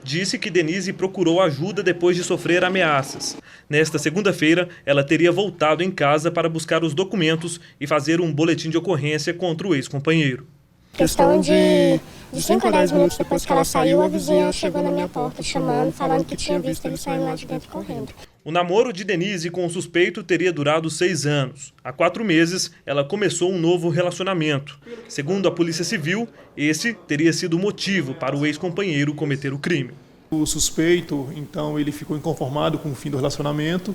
Disse que Denise procurou ajuda depois de sofrer ameaças. Nesta segunda-feira, ela teria voltado em casa para buscar os documentos e fazer um boletim de ocorrência contra o ex-companheiro. Questão de 5 a 10 minutos depois que ela saiu, a vizinha chegou na minha porta chamando, falando que tinha visto ele saindo lá de dentro correndo. O namoro de Denise com o suspeito teria durado 6 anos. Há 4 meses, ela começou um novo relacionamento. Segundo a Polícia Civil, esse teria sido o motivo para o ex-companheiro cometer o crime. O suspeito, então, ele ficou inconformado com o fim do relacionamento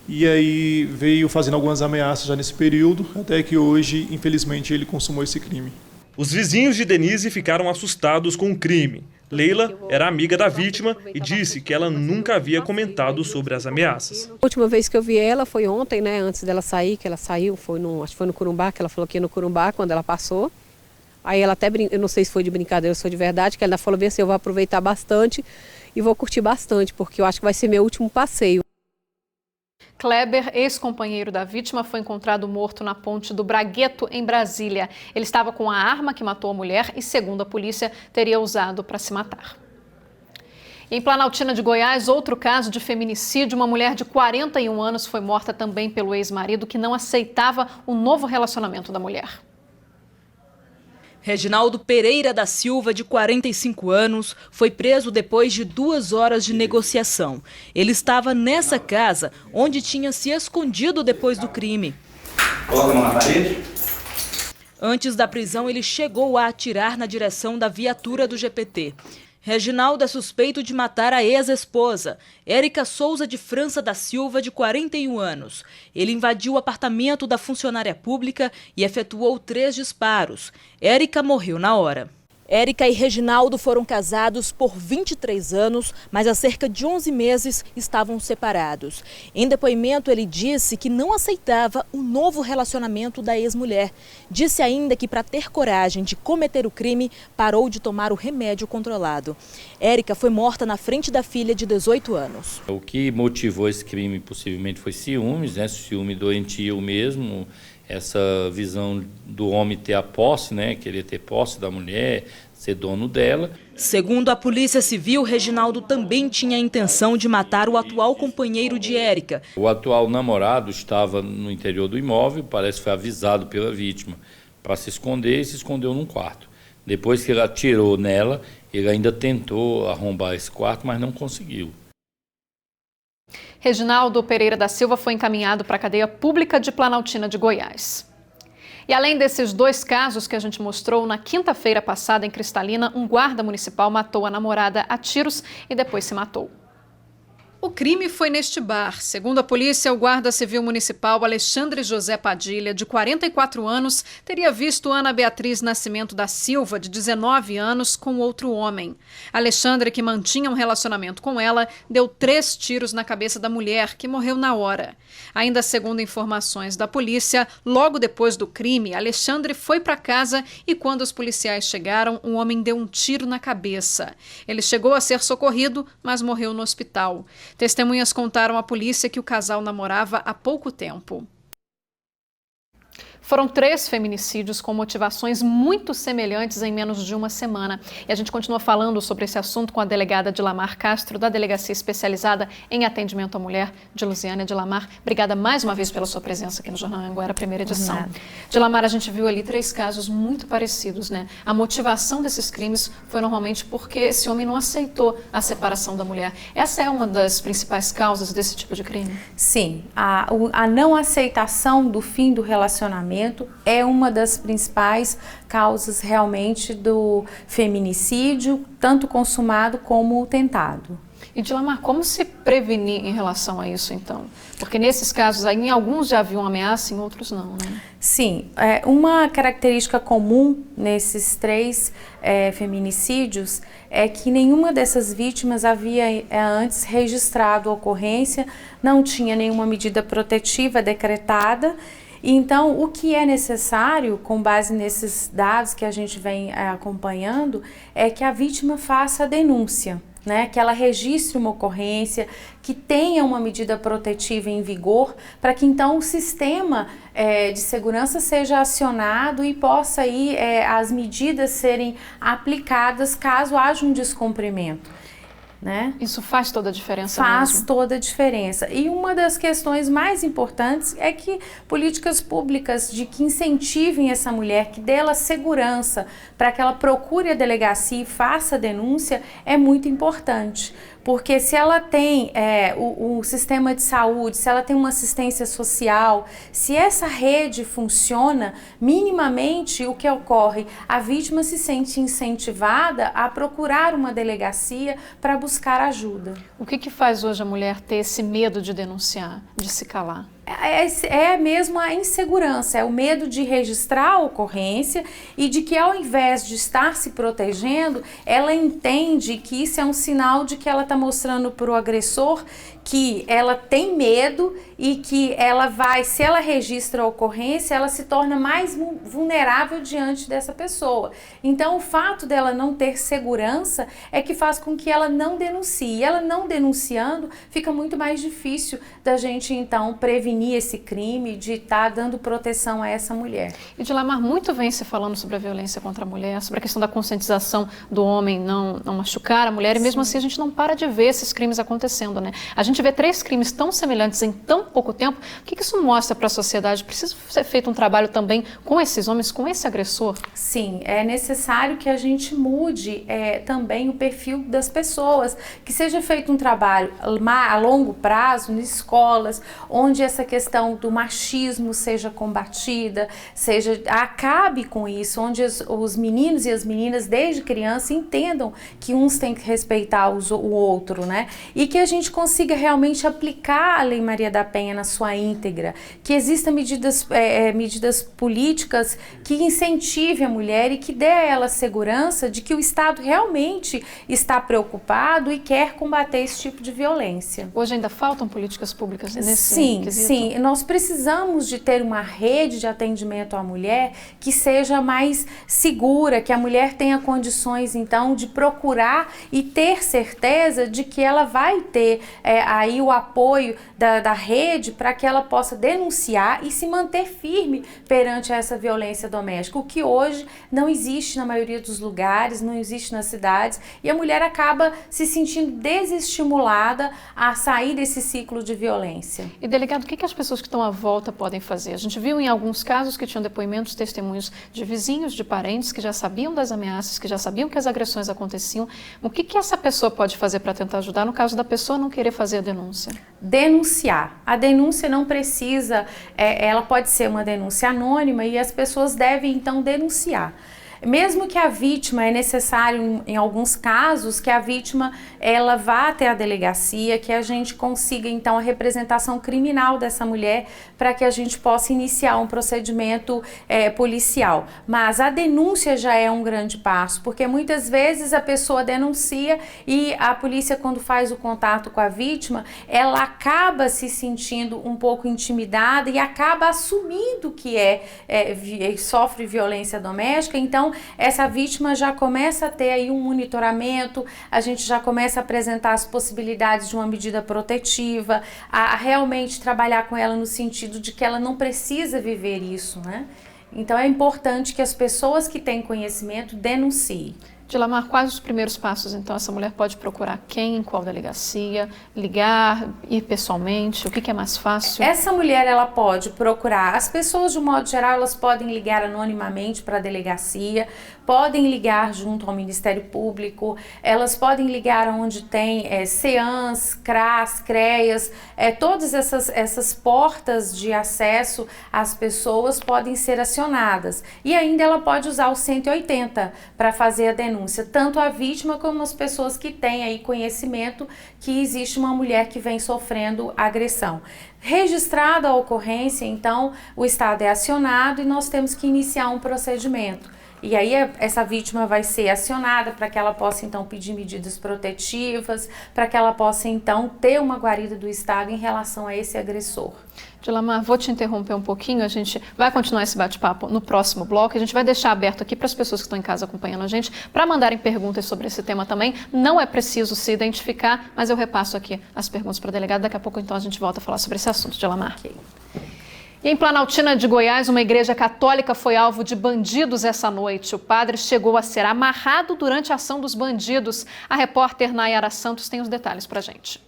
e aí veio fazendo algumas ameaças já nesse período, até que hoje, infelizmente, ele consumou esse crime. Os vizinhos de Denise ficaram assustados com o crime. Leila era amiga da vítima e disse que ela nunca havia comentado sobre as ameaças. A última vez que eu vi ela foi ontem, né, antes dela sair, que ela saiu, acho que foi no Corumbá, que ela falou que ia no Corumbá quando ela passou. Aí ela até, eu não sei se foi de brincadeira ou se foi de verdade, que ela falou bem assim, eu vou aproveitar bastante e vou curtir bastante, porque eu acho que vai ser meu último passeio. Kleber, ex-companheiro da vítima, foi encontrado morto na ponte do Bragueto, em Brasília. Ele estava com a arma que matou a mulher e, segundo a polícia, teria usado para se matar. Em Planaltina de Goiás, outro caso de feminicídio. Uma mulher de 41 anos foi morta também pelo ex-marido, que não aceitava o novo relacionamento da mulher. Reginaldo Pereira da Silva, de 45 anos, foi preso depois de 2 horas de negociação. Ele estava nessa casa onde tinha se escondido depois do crime. Coloca a mão na parede. Antes da prisão, ele chegou a atirar na direção da viatura do GPT. Reginaldo é suspeito de matar a ex-esposa, Érica Souza de França da Silva, de 41 anos. Ele invadiu o apartamento da funcionária pública e efetuou 3 disparos. Érica morreu na hora. Érica e Reginaldo foram casados por 23 anos, mas há cerca de 11 meses estavam separados. Em depoimento, ele disse que não aceitava o novo relacionamento da ex-mulher. Disse ainda que, para ter coragem de cometer o crime, parou de tomar o remédio controlado. Érica foi morta na frente da filha de 18 anos. O que motivou esse crime possivelmente foi ciúmes, né? Ciúme doentio mesmo. Essa visão do homem ter a posse, né, querer ter posse da mulher, ser dono dela. Segundo a Polícia Civil, Reginaldo também tinha a intenção de matar o atual companheiro de Érica. O atual namorado estava no interior do imóvel, parece que foi avisado pela vítima para se esconder e se escondeu num quarto. Depois que ele atirou nela, ele ainda tentou arrombar esse quarto, mas não conseguiu. Reginaldo Pereira da Silva foi encaminhado para a cadeia pública de Planaltina de Goiás. E além desses 2 casos que a gente mostrou, na quinta-feira passada em Cristalina, um guarda municipal matou a namorada a tiros e depois se matou. O crime foi neste bar. Segundo a polícia, o guarda civil municipal Alexandre José Padilha, de 44 anos, teria visto Ana Beatriz Nascimento da Silva, de 19 anos, com outro homem. Alexandre, que mantinha um relacionamento com ela, deu 3 tiros na cabeça da mulher, que morreu na hora. Ainda segundo informações da polícia, logo depois do crime, Alexandre foi para casa e, quando os policiais chegaram, um homem deu um tiro na cabeça. Ele chegou a ser socorrido, mas morreu no hospital. Testemunhas contaram à polícia que o casal namorava há pouco tempo. Foram 3 feminicídios com motivações muito semelhantes em menos de uma semana. E a gente continua falando sobre esse assunto com a delegada Dilamar Castro, da Delegacia Especializada em Atendimento à Mulher, de Lusiânia. Dilamar, obrigada mais uma vez pela sua presença aqui no Jornal Anhanguera, primeira edição. Dilamar, a gente viu ali 3 casos muito parecidos, né? A motivação desses crimes foi normalmente porque esse homem não aceitou a separação da mulher. Essa é uma das principais causas desse tipo de crime? Sim, a não aceitação do fim do relacionamento é uma das principais causas realmente do feminicídio, tanto consumado como tentado. E Dilamar, como se prevenir em relação a isso, então? Porque nesses casos, aí, em alguns já haviam ameaça, em outros não, né? Sim, uma característica comum nesses 3 feminicídios é que nenhuma dessas vítimas havia antes registrado a ocorrência, não tinha nenhuma medida protetiva decretada. Então, o que é necessário, com base nesses dados que a gente vem acompanhando, é que a vítima faça a denúncia, né? Que ela registre uma ocorrência, que tenha uma medida protetiva em vigor, para que então o sistema de segurança seja acionado e possa aí as medidas serem aplicadas caso haja um descumprimento. né? Isso faz toda a diferença Faz mesmo. toda a diferença. E uma das questões mais importantes é que políticas públicas que incentivem essa mulher, que dê ela segurança para que ela procure a delegacia e faça a denúncia, é muito importante. Porque se ela tem o sistema de saúde, se ela tem uma assistência social, se essa rede funciona, minimamente o que ocorre? A vítima se sente incentivada a procurar uma delegacia para buscar ajuda. O que faz hoje a mulher ter esse medo de denunciar, de se calar? É mesmo a insegurança, é o medo de registrar a ocorrência e de que ao invés de estar se protegendo, ela entende que isso é um sinal de que ela está mostrando para o agressor que ela tem medo e que ela vai, se ela registra a ocorrência, ela se torna mais vulnerável diante dessa pessoa. Então, o fato dela não ter segurança é que faz com que ela não denuncie. E ela não denunciando, fica muito mais difícil da gente, então, prevenir esse crime, de estar dando proteção a essa mulher. E Dilamar, muito vem se falando sobre a violência contra a mulher, sobre a questão da conscientização do homem não machucar a mulher, e mesmo assim a gente não para de ver esses crimes acontecendo, né? A gente vê 3 crimes tão semelhantes em tão pouco tempo. O que isso mostra para a sociedade? Precisa ser feito um trabalho também com esses homens, com esse agressor? Sim, é necessário que a gente mude também o perfil das pessoas, que seja feito um trabalho a longo prazo, em escolas, onde essa questão do machismo seja combatida, acabe com isso, onde os meninos e as meninas, desde criança, entendam que uns têm que respeitar o outro, né? E que a gente consiga realmente aplicar a Lei Maria da Penha na sua íntegra, que existam medidas políticas que incentivem a mulher e que dê a ela segurança de que o Estado realmente está preocupado e quer combater esse tipo de violência. Hoje ainda faltam políticas públicas nesse quesito? Sim. Nós precisamos de ter uma rede de atendimento à mulher que seja mais segura, que a mulher tenha condições, então, de procurar e ter certeza de que ela vai ter aí o apoio da rede para que ela possa denunciar e se manter firme perante essa violência doméstica, o que hoje não existe na maioria dos lugares, não existe nas cidades, e a mulher acaba se sentindo desestimulada a sair desse ciclo de violência. E delegado, o que as pessoas que estão à volta podem fazer? A gente viu em alguns casos que tinham depoimentos, testemunhos de vizinhos, de parentes que já sabiam das ameaças, que já sabiam que as agressões aconteciam. O que essa pessoa pode fazer para tentar ajudar no caso da pessoa não querer fazer a denúncia? Denunciar. A denúncia não precisa, ela pode ser uma denúncia anônima e as pessoas devem então denunciar. Mesmo que a vítima, é necessário em alguns casos que a vítima ela vá até a delegacia, que a gente consiga então a representação criminal dessa mulher para que a gente possa iniciar um procedimento policial. Mas a denúncia já é um grande passo, porque muitas vezes a pessoa denuncia e a polícia, quando faz o contato com a vítima, ela acaba se sentindo um pouco intimidada e acaba assumindo que sofre violência doméstica. Então essa vítima já começa a ter aí um monitoramento, a gente já começa a apresentar as possibilidades de uma medida protetiva, a realmente trabalhar com ela no sentido de que ela não precisa viver isso, né? Então é importante que as pessoas que têm conhecimento denunciem. Dilamar, quais os primeiros passos, então, essa mulher pode procurar quem, em qual delegacia, ligar, ir pessoalmente, o que é mais fácil? Essa mulher, ela pode procurar, as pessoas de um modo geral, elas podem ligar anonimamente para a delegacia, podem ligar junto ao Ministério Público, elas podem ligar onde tem CEANS, CRAS, CREAS, todas essas portas de acesso às pessoas podem ser acionadas. E ainda ela pode usar o 180 para fazer a denúncia, tanto a vítima como as pessoas que têm aí conhecimento que existe uma mulher que vem sofrendo agressão. Registrada a ocorrência, então o Estado é acionado e nós temos que iniciar um procedimento. E aí essa vítima vai ser acionada para que ela possa então pedir medidas protetivas, para que ela possa então ter uma guarida do Estado em relação a esse agressor. Dilamar, vou te interromper um pouquinho, a gente vai continuar esse bate-papo no próximo bloco, a gente vai deixar aberto aqui para as pessoas que estão em casa acompanhando a gente, para mandarem perguntas sobre esse tema também. Não é preciso se identificar, mas eu repasso aqui as perguntas para a delegada, daqui a pouco então a gente volta a falar sobre esse assunto, Dilamar. Okay. E em Planaltina de Goiás, uma igreja católica foi alvo de bandidos essa noite. O padre chegou a ser amarrado durante a ação dos bandidos. A repórter Nayara Santos tem os detalhes pra gente.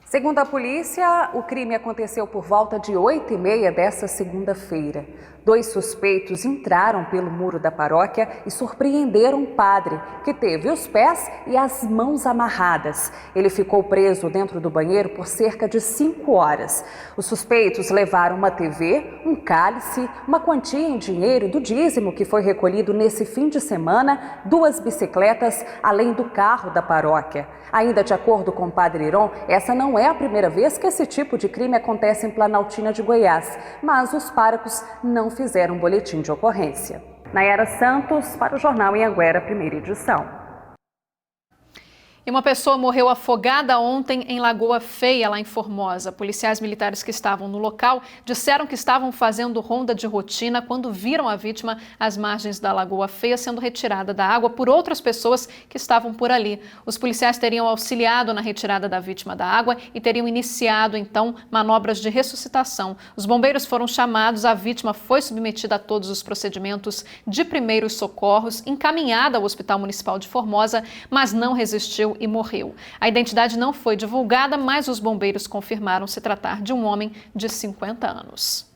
Segundo a polícia, o crime aconteceu por volta de 8h30 desta segunda-feira. 2 suspeitos entraram pelo muro da paróquia e surpreenderam um padre, que teve os pés e as mãos amarradas. Ele ficou preso dentro do banheiro por cerca de 5 horas. Os suspeitos levaram uma TV, um cálice, uma quantia em dinheiro do dízimo que foi recolhido nesse fim de semana, 2 bicicletas, além do carro da paróquia. Ainda de acordo com o padre Iron, essa não é a primeira vez que esse tipo de crime acontece em Planaltina de Goiás, mas os párocos não fizeram um boletim de ocorrência. Nayara Santos, para o Jornal Anhanguera, primeira edição. E uma pessoa morreu afogada ontem em Lagoa Feia, lá em Formosa. Policiais militares que estavam no local disseram que estavam fazendo ronda de rotina quando viram a vítima às margens da Lagoa Feia sendo retirada da água por outras pessoas que estavam por ali. Os policiais teriam auxiliado na retirada da vítima da água e teriam iniciado, então, manobras de ressuscitação. Os bombeiros foram chamados, a vítima foi submetida a todos os procedimentos de primeiros socorros, encaminhada ao Hospital Municipal de Formosa, mas não resistiu e morreu. A identidade não foi divulgada, mas os bombeiros confirmaram se tratar de um homem de 50 anos.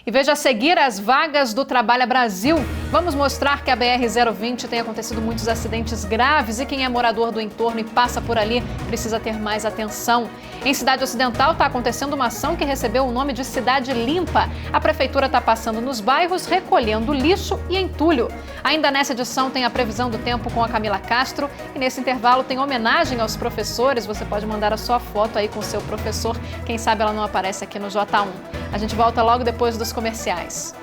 E veja a seguir as vagas do Trabalha Brasil. Vamos mostrar que a BR-020 tem acontecido muitos acidentes graves e quem é morador do entorno e passa por ali precisa ter mais atenção. Em Cidade Ocidental está acontecendo uma ação que recebeu o nome de Cidade Limpa. A prefeitura está passando nos bairros recolhendo lixo e entulho. Ainda nessa edição tem a previsão do tempo com a Camila Castro e nesse intervalo tem homenagem aos professores. Você pode mandar a sua foto aí com o seu professor. Quem sabe ela não aparece aqui no J1. A gente volta logo depois dos comerciais.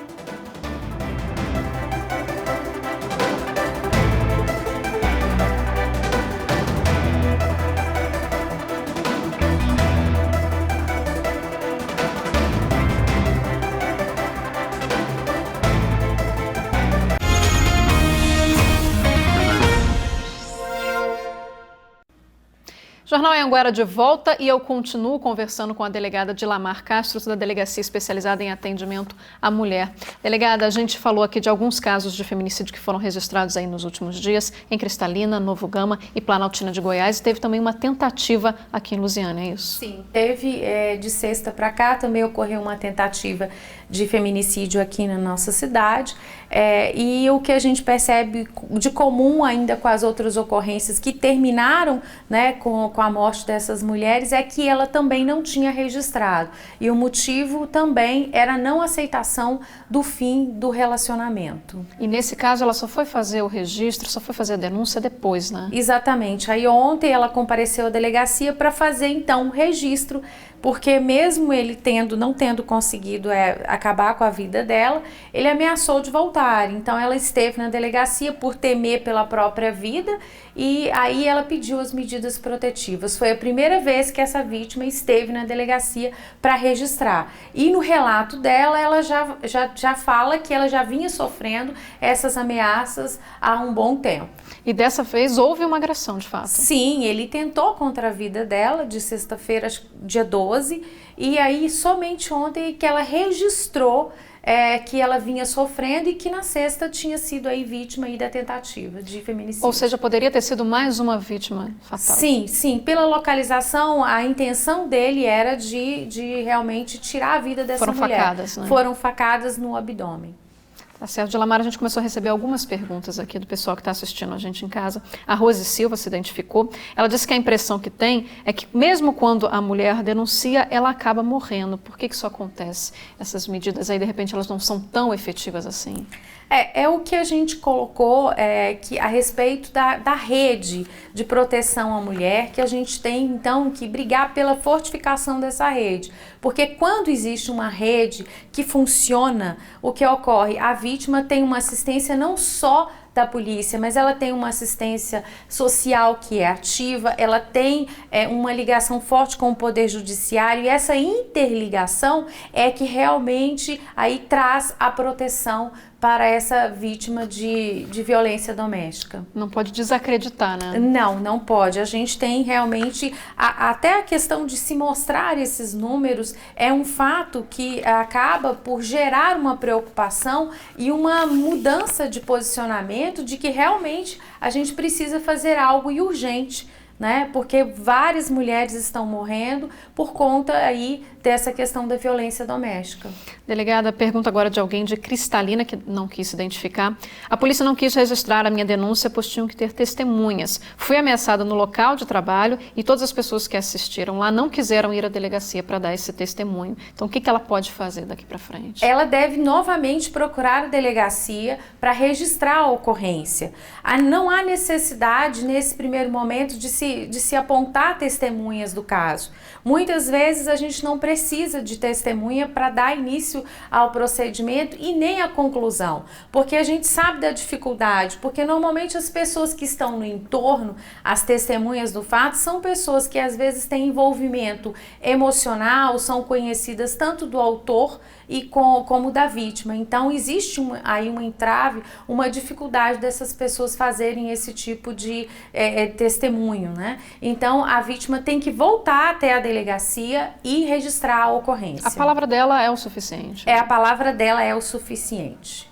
Jornal Anhanguera de volta e eu continuo conversando com a delegada Dilamar Castro, da Delegacia Especializada em Atendimento à Mulher. Delegada, a gente falou aqui de alguns casos de feminicídio que foram registrados aí nos últimos dias, em Cristalina, Novo Gama e Planaltina de Goiás. E teve também uma tentativa aqui em Lusiânia, é isso? Sim, teve de sexta para cá, também ocorreu uma tentativa de feminicídio aqui na nossa cidade. E o que a gente percebe de comum ainda com as outras ocorrências que terminaram, né, com a morte dessas mulheres é que ela também não tinha registrado. E o motivo também era a não aceitação do fim do relacionamento. E nesse caso ela só foi fazer o registro, só foi fazer a denúncia depois, né? Exatamente. Aí ontem ela compareceu à delegacia para fazer então o registro, porque mesmo ele não tendo conseguido acabar com a vida dela, ele ameaçou de voltar. Então ela esteve na delegacia por temer pela própria vida e aí ela pediu as medidas protetivas. Foi a primeira vez que essa vítima esteve na delegacia para registrar. E no relato dela, ela já fala que ela já vinha sofrendo essas ameaças há um bom tempo. E dessa vez houve uma agressão, de fato? Sim, ele tentou contra a vida dela de sexta-feira, dia 12, e aí somente ontem que ela registrou que ela vinha sofrendo e que na sexta tinha sido aí vítima aí da tentativa de feminicídio. Ou seja, poderia ter sido mais uma vítima fatal. Sim. Pela localização, a intenção dele era de realmente tirar a vida dessa mulher. Foram facadas, né? Foram facadas no abdômen. Tá certo, Dilamar, a gente começou a receber algumas perguntas aqui do pessoal que está assistindo a gente em casa. A Rose Silva se identificou. Ela disse que a impressão que tem é que mesmo quando a mulher denuncia, ela acaba morrendo. Por que isso acontece? Essas medidas aí, de repente, elas não são tão efetivas assim? É o que a gente colocou que a respeito da rede de proteção à mulher, que a gente tem, então, que brigar pela fortificação dessa rede. Porque quando existe uma rede que funciona, o que ocorre? A vítima tem uma assistência não só da polícia, mas ela tem uma assistência social que é ativa, ela tem uma ligação forte com o Poder Judiciário, e essa interligação é que realmente aí traz a proteção para essa vítima de violência doméstica. Não pode desacreditar, né? Não pode. A gente tem realmente, até a questão de se mostrar esses números é um fato que acaba por gerar uma preocupação e uma mudança de posicionamento de que realmente a gente precisa fazer algo e urgente, né? Porque várias mulheres estão morrendo por conta aí dessa questão da violência doméstica. Delegada, pergunta agora de alguém de Cristalina, que não quis se identificar. A polícia não quis registrar a minha denúncia, pois tinham que ter testemunhas. Fui ameaçada no local de trabalho e todas as pessoas que assistiram lá não quiseram ir à delegacia para dar esse testemunho. Então, o que ela pode fazer daqui para frente? Ela deve novamente procurar a delegacia para registrar a ocorrência. Não há necessidade, nesse primeiro momento, de se apontar testemunhas do caso. Muitas vezes a gente não precisa de testemunha para dar início ao procedimento e nem à conclusão, porque a gente sabe da dificuldade, porque normalmente as pessoas que estão no entorno, as testemunhas do fato, são pessoas que às vezes têm envolvimento emocional, são conhecidas tanto do autor e como da vítima. Então existe aí um entrave, uma dificuldade dessas pessoas fazerem esse tipo de testemunho, né? Então a vítima tem que voltar até a delegacia e registrar a ocorrência. A palavra dela é o suficiente? A palavra dela é o suficiente.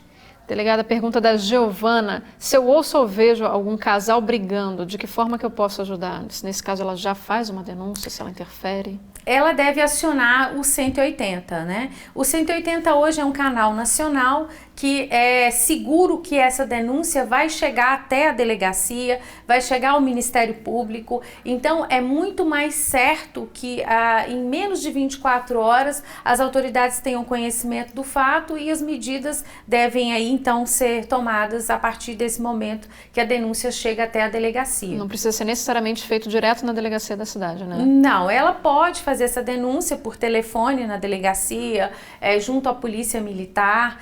Delegada, pergunta da Giovana: se eu ouço ou vejo algum casal brigando, de que forma que eu posso ajudar? Nesse caso, ela já faz uma denúncia, se ela interfere? Ela deve acionar o 180, né? O 180 hoje é um canal nacional que é seguro que essa denúncia vai chegar até a delegacia, vai chegar ao Ministério Público. Então, é muito mais certo que em menos de 24 horas as autoridades tenham conhecimento do fato e as medidas devem aí, então, ser tomadas a partir desse momento que a denúncia chega até a delegacia. Não precisa ser necessariamente feito direto na delegacia da cidade, né? Não, ela pode fazer essa denúncia por telefone na delegacia, junto à polícia militar,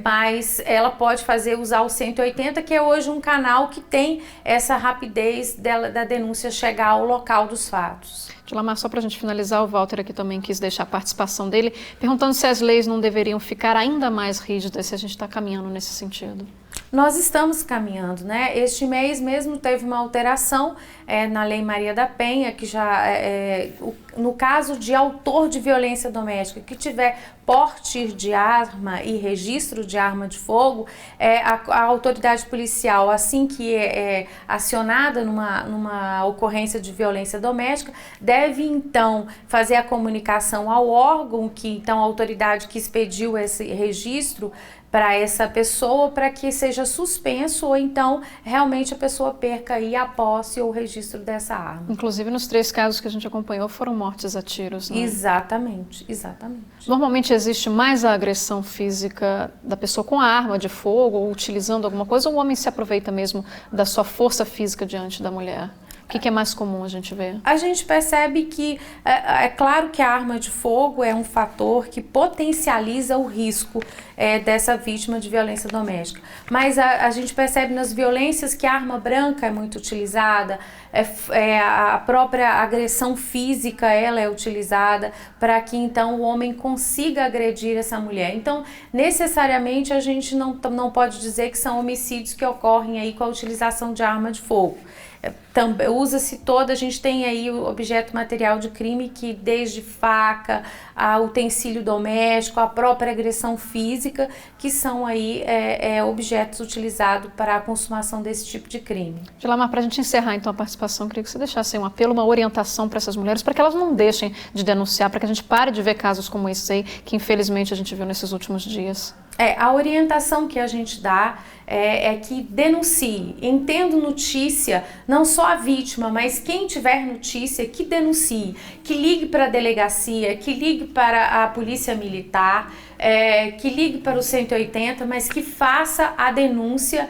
mas ela pode usar o 180, que é hoje um canal que tem essa rapidez da denúncia chegar ao local dos fatos. Dilamar, só para a gente finalizar, o Walter aqui também quis deixar a participação dele, perguntando se as leis não deveriam ficar ainda mais rígidas, se a gente está caminhando nesse sentido. Nós estamos caminhando, né? Este mês mesmo teve uma alteração na Lei Maria da Penha, que já, no caso de autor de violência doméstica que tiver porte de arma e registro de arma de fogo, a autoridade policial, assim que é acionada numa ocorrência de violência doméstica, deve então fazer a comunicação ao órgão, a autoridade que expediu esse registro para essa pessoa, para que seja suspenso ou então realmente a pessoa perca aí a posse ou o registro dessa arma. Inclusive nos 3 casos que a gente acompanhou foram mortes a tiros, né? Exatamente. Normalmente existe mais a agressão física da pessoa com a arma de fogo ou utilizando alguma coisa, ou o homem se aproveita mesmo da sua força física diante da mulher? O que é mais comum a gente ver? A gente percebe que, é claro que a arma de fogo é um fator que potencializa o risco dessa vítima de violência doméstica. Mas a gente percebe nas violências que a arma branca é muito utilizada, a própria agressão física ela é utilizada para que então o homem consiga agredir essa mulher. Então, necessariamente a gente não pode dizer que são homicídios que ocorrem aí com a utilização de arma de fogo. Usa-se a gente tem aí o objeto material de crime que desde faca, a utensílio doméstico, a própria agressão física, que são aí objetos utilizados para a consumação desse tipo de crime. Dilamar, para a gente encerrar então a participação, queria que você deixasse um apelo, uma orientação para essas mulheres, para que elas não deixem de denunciar, para que a gente pare de ver casos como esse aí, que infelizmente a gente viu nesses últimos dias. A orientação que a gente dá é que denuncie, entendo notícia, não só a vítima, mas quem tiver notícia, que denuncie, que ligue para a delegacia, que ligue para a polícia militar, que ligue para o 180, mas que faça a denúncia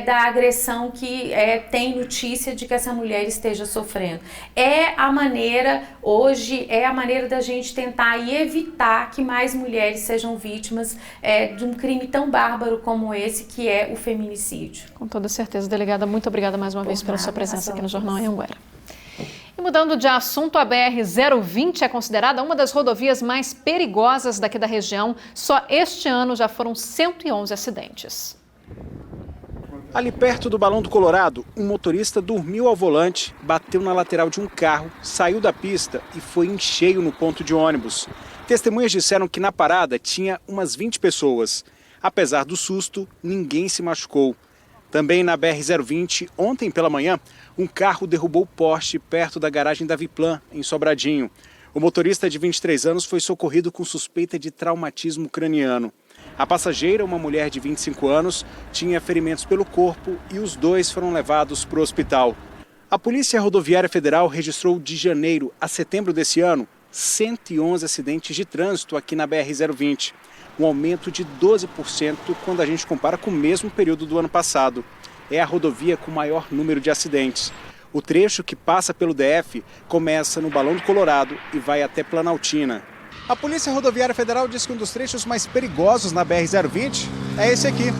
da agressão que tem notícia de que essa mulher esteja sofrendo. Hoje é a maneira da gente tentar e evitar que mais mulheres sejam vítimas de um crime tão bárbaro como esse, que é o feminicídio. Com toda certeza. Delegada, muito obrigada mais uma vez pela sua presença aqui no Jornal Anhanguera. E mudando de assunto, a BR-020 é considerada uma das rodovias mais perigosas daqui da região. Só este ano já foram 111 acidentes. Ali perto do Balão do Colorado, um motorista dormiu ao volante, bateu na lateral de um carro, saiu da pista e foi em cheio no ponto de ônibus. Testemunhas disseram que na parada tinha umas 20 pessoas. Apesar do susto, ninguém se machucou. Também na BR-020, ontem pela manhã, um carro derrubou o poste perto da garagem da Viplan, em Sobradinho. O motorista de 23 anos foi socorrido com suspeita de traumatismo craniano. A passageira, uma mulher de 25 anos, tinha ferimentos pelo corpo e os dois foram levados para o hospital. A Polícia Rodoviária Federal registrou de janeiro a setembro desse ano 111 acidentes de trânsito aqui na BR-020, um aumento de 12% quando a gente compara com o mesmo período do ano passado. É a rodovia com maior número de acidentes. O trecho que passa pelo DF começa no Balão do Colorado e vai até Planaltina. A Polícia Rodoviária Federal diz que um dos trechos mais perigosos na BR-020 é esse aqui.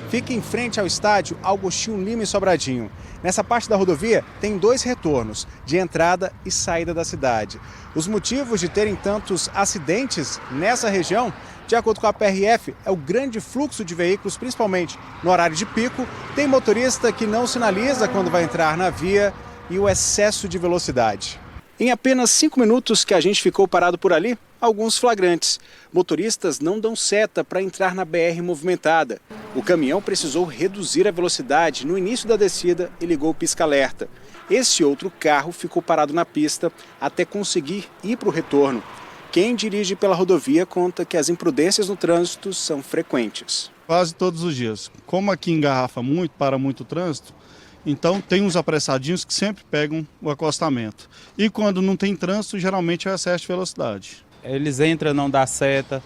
Fica em frente ao estádio Agostinho Lima, em Sobradinho. Nessa parte da rodovia tem 2 retornos, de entrada e saída da cidade. Os motivos de terem tantos acidentes nessa região, de acordo com a PRF, é o grande fluxo de veículos, principalmente no horário de pico. Tem motorista que não sinaliza quando vai entrar na via e o excesso de velocidade. Em apenas 5 minutos que a gente ficou parado por ali, alguns flagrantes. Motoristas não dão seta para entrar na BR movimentada. O caminhão precisou reduzir a velocidade no início da descida e ligou o pisca-alerta. Esse outro carro ficou parado na pista até conseguir ir para o retorno. Quem dirige pela rodovia conta que as imprudências no trânsito são frequentes. Quase todos os dias. Como aqui engarrafa muito, para muito trânsito, então tem uns apressadinhos que sempre pegam o acostamento. E quando não tem trânsito, geralmente é excesso de velocidade. Eles entram, não dá seta,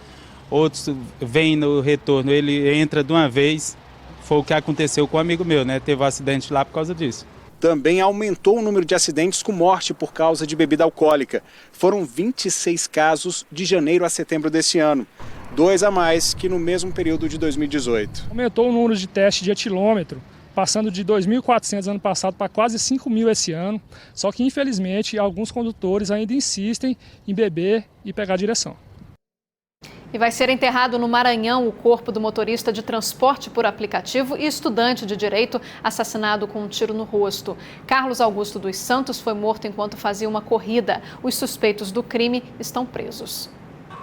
outros vêm no retorno, ele entra de uma vez. Foi o que aconteceu com um amigo meu, né? Teve um acidente lá por causa disso. Também aumentou o número de acidentes com morte por causa de bebida alcoólica. Foram 26 casos de janeiro a setembro desse ano, 2 a mais que no mesmo período de 2018. Aumentou o número de testes de etilômetro, passando de 2.400 ano passado para quase 5.000 esse ano. Só que, infelizmente, alguns condutores ainda insistem em beber e pegar a direção. E vai ser enterrado no Maranhão o corpo do motorista de transporte por aplicativo e estudante de direito assassinado com um tiro no rosto. Carlos Augusto dos Santos foi morto enquanto fazia uma corrida. Os suspeitos do crime estão presos.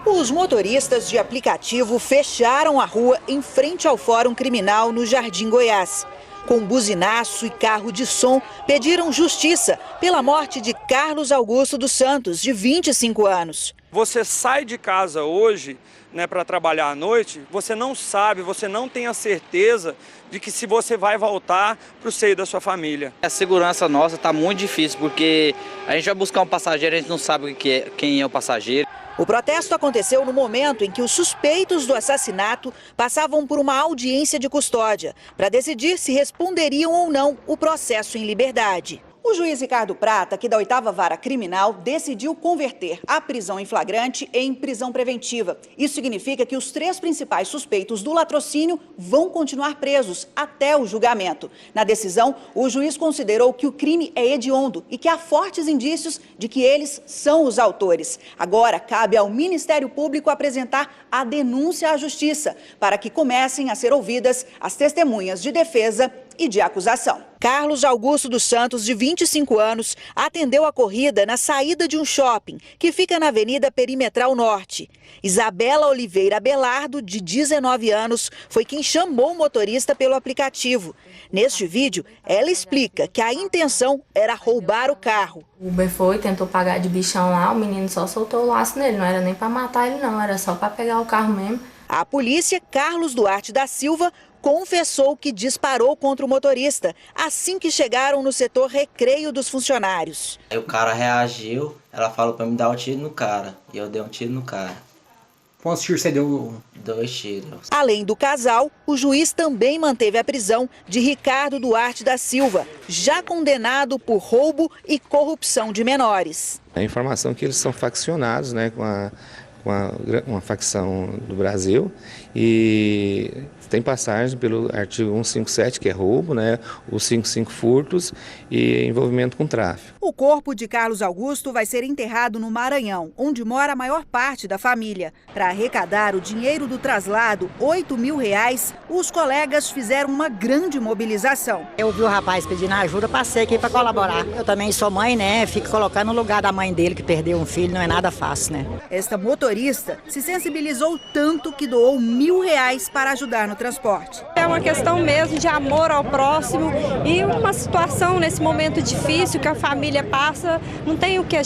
Os motoristas de aplicativo fecharam a rua em frente ao Fórum Criminal no Jardim Goiás. Com buzinaço e carro de som, pediram justiça pela morte de Carlos Augusto dos Santos, de 25 anos. Você sai de casa hoje, para trabalhar à noite, você não sabe, você não tem a certeza de que se você vai voltar para o seio da sua família. A segurança nossa está muito difícil, porque a gente vai buscar um passageiro, a gente não sabe quem é o passageiro. O protesto aconteceu no momento em que os suspeitos do assassinato passavam por uma audiência de custódia para decidir se responderiam ou não o processo em liberdade. O juiz Ricardo Prata, aqui da 8ª Vara Criminal, decidiu converter a prisão em flagrante em prisão preventiva. Isso significa que os 3 principais suspeitos do latrocínio vão continuar presos até o julgamento. Na decisão, o juiz considerou que o crime é hediondo e que há fortes indícios de que eles são os autores. Agora, cabe ao Ministério Público apresentar a denúncia à Justiça para que comecem a ser ouvidas as testemunhas de defesa e de acusação. Carlos Augusto dos Santos, de 25 anos, atendeu a corrida na saída de um shopping, que fica na Avenida Perimetral Norte. Isabela Oliveira Abelardo, de 19 anos, foi quem chamou o motorista pelo aplicativo. Neste vídeo, ela explica que a intenção era roubar o carro. O Uber foi, tentou pagar de bichão lá, o menino só soltou o laço nele, não era nem para matar ele não, era só para pegar o carro mesmo. A polícia, Carlos Duarte da Silva, confessou que disparou contra o motorista assim que chegaram no setor recreio dos funcionários. Aí o cara reagiu, ela falou para me dar um tiro no cara, e eu dei um tiro no cara. Quantos tiros você deu? 2 tiros. Além do casal, o juiz também manteve a prisão de Ricardo Duarte da Silva, já condenado por roubo e corrupção de menores. A informação é que eles são faccionados, com uma facção do Brasil e tem passagem pelo artigo 157, que é roubo, né, o 55 furtos e envolvimento com tráfico. O corpo de Carlos Augusto vai ser enterrado no Maranhão, onde mora a maior parte da família. Para arrecadar o dinheiro do traslado, R$8.000, os colegas fizeram uma grande mobilização. Eu vi o rapaz pedindo ajuda, passei aqui para colaborar. Eu também sou mãe, né? Fico colocando no lugar da mãe dele que perdeu um filho, não é nada fácil, né? Esta motorista se sensibilizou tanto que doou R$1.000 para ajudar no transporte. É uma questão mesmo de amor ao próximo e uma situação nesse momento difícil que a família passa, não tem o que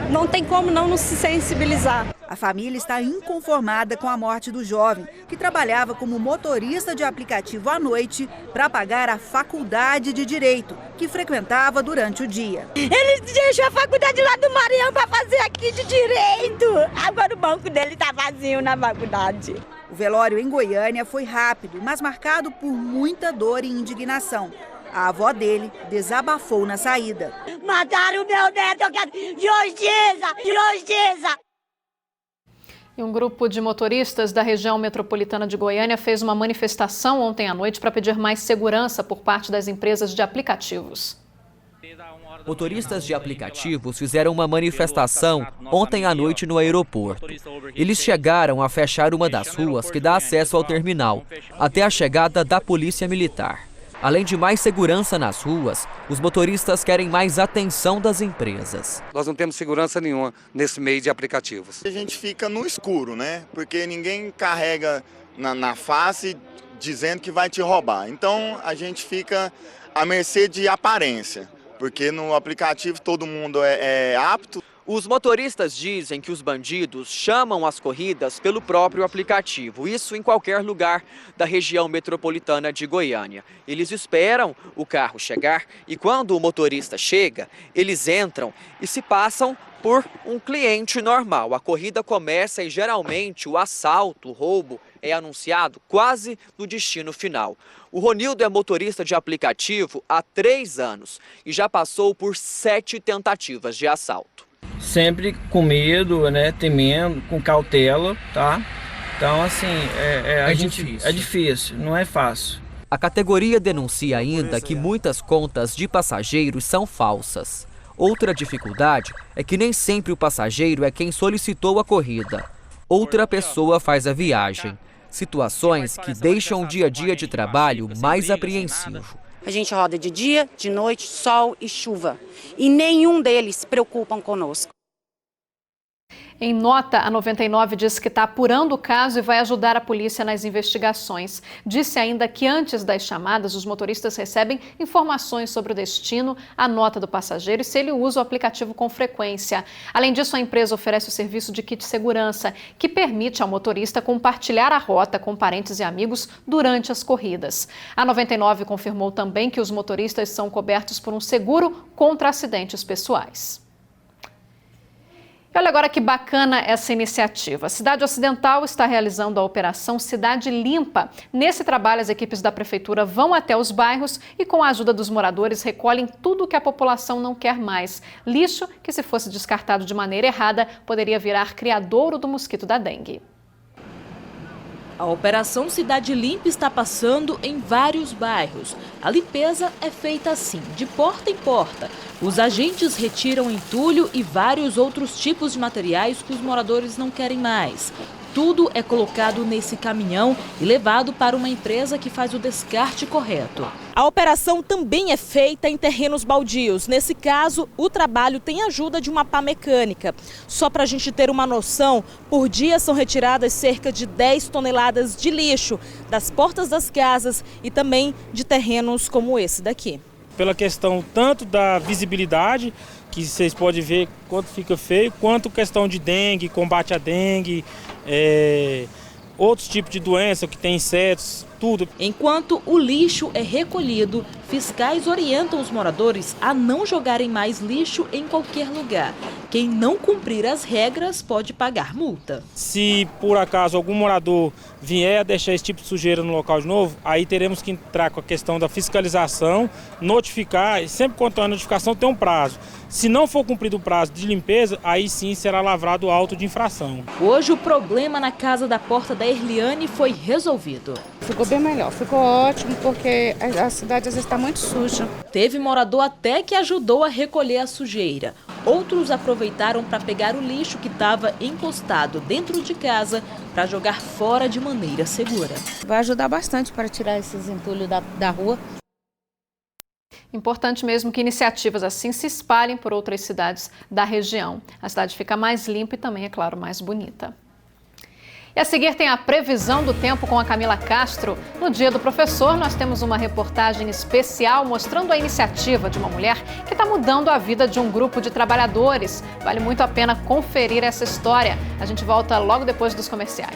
não tem como não se sensibilizar. A família está inconformada com a morte do jovem, que trabalhava como motorista de aplicativo à noite para pagar a faculdade de Direito, que frequentava durante o dia. Ele deixou a faculdade lá do Maranhão para fazer aqui de Direito. Agora o banco dele está vazio na faculdade. O velório em Goiânia foi rápido, mas marcado por muita dor e indignação. A avó dele desabafou na saída. Mataram o meu neto, eu quero justiça, justiça! E um grupo de motoristas da região metropolitana de Goiânia fez uma manifestação ontem à noite para pedir mais segurança por parte das empresas de aplicativos. Motoristas de aplicativos fizeram uma manifestação ontem à noite no aeroporto. Eles chegaram a fechar uma das ruas que dá acesso ao terminal, até a chegada da Polícia Militar. Além de mais segurança nas ruas, os motoristas querem mais atenção das empresas. Nós não temos segurança nenhuma nesse meio de aplicativos. A gente fica no escuro, né? Porque ninguém carrega na face dizendo que vai te roubar. Então a gente fica à mercê de aparência, porque no aplicativo todo mundo é apto. Os motoristas dizem que os bandidos chamam as corridas pelo próprio aplicativo, isso em qualquer lugar da região metropolitana de Goiânia. Eles esperam o carro chegar e quando o motorista chega, eles entram e se passam por um cliente normal. A corrida começa e geralmente o assalto, o roubo, é anunciado quase no destino final. O Ronildo é motorista de aplicativo há 3 anos e já passou por 7 tentativas de assalto. Sempre com medo, né, temendo, com cautela, tá? Então, assim, é difícil, não é fácil. A categoria denuncia ainda que muitas contas de passageiros são falsas. Outra dificuldade é que nem sempre o passageiro é quem solicitou a corrida. Outra pessoa faz a viagem. Situações que deixam o dia a dia de trabalho mais apreensivo. A gente roda de dia, de noite, sol e chuva. E nenhum deles se preocupam conosco. Em nota, a 99 diz que está apurando o caso e vai ajudar a polícia nas investigações. Disse ainda que antes das chamadas, os motoristas recebem informações sobre o destino, a nota do passageiro e se ele usa o aplicativo com frequência. Além disso, a empresa oferece o serviço de kit segurança, que permite ao motorista compartilhar a rota com parentes e amigos durante as corridas. A 99 confirmou também que os motoristas são cobertos por um seguro contra acidentes pessoais. Olha agora que bacana essa iniciativa. A Cidade Ocidental está realizando a operação Cidade Limpa. Nesse trabalho, as equipes da prefeitura vão até os bairros e, com a ajuda dos moradores, recolhem tudo o que a população não quer mais. Lixo que, se fosse descartado de maneira errada, poderia virar criadouro do mosquito da dengue. A Operação Cidade Limpa está passando em vários bairros. A limpeza é feita assim, de porta em porta. Os agentes retiram entulho e vários outros tipos de materiais que os moradores não querem mais. Tudo é colocado nesse caminhão e levado para uma empresa que faz o descarte correto. A operação também é feita em terrenos baldios. Nesse caso, o trabalho tem ajuda de uma pá mecânica. Só para a gente ter uma noção, por dia são retiradas cerca de 10 toneladas de lixo das portas das casas e também de terrenos como esse daqui. Pela questão tanto da visibilidade, que vocês podem ver quanto fica feio, quanto questão de dengue, combate à dengue, outros tipos de doença que tem insetos, tudo. Enquanto o lixo é recolhido, fiscais orientam os moradores a não jogarem mais lixo em qualquer lugar. Quem não cumprir as regras pode pagar multa. Se por acaso algum morador vier a deixar esse tipo de sujeira no local de novo, aí teremos que entrar com a questão da fiscalização, notificar, e sempre quanto à notificação tem um prazo. Se não for cumprido o prazo de limpeza, aí sim será lavrado o auto de infração. Hoje o problema na casa da porta da Erliane foi resolvido. Ficou bem melhor, ficou ótimo, porque a cidade às vezes está muito suja. Teve morador até que ajudou a recolher a sujeira. Outros aproveitaram para pegar o lixo que estava encostado dentro de casa para jogar fora de maneira segura. Vai ajudar bastante para tirar esses entulhos da rua. Importante mesmo que iniciativas assim se espalhem por outras cidades da região. A cidade fica mais limpa e também, é claro, mais bonita. E a seguir tem a previsão do tempo com a Camila Castro. No Dia do Professor, nós temos uma reportagem especial mostrando a iniciativa de uma mulher que está mudando a vida de um grupo de trabalhadores. Vale muito a pena conferir essa história. A gente volta logo depois dos comerciais.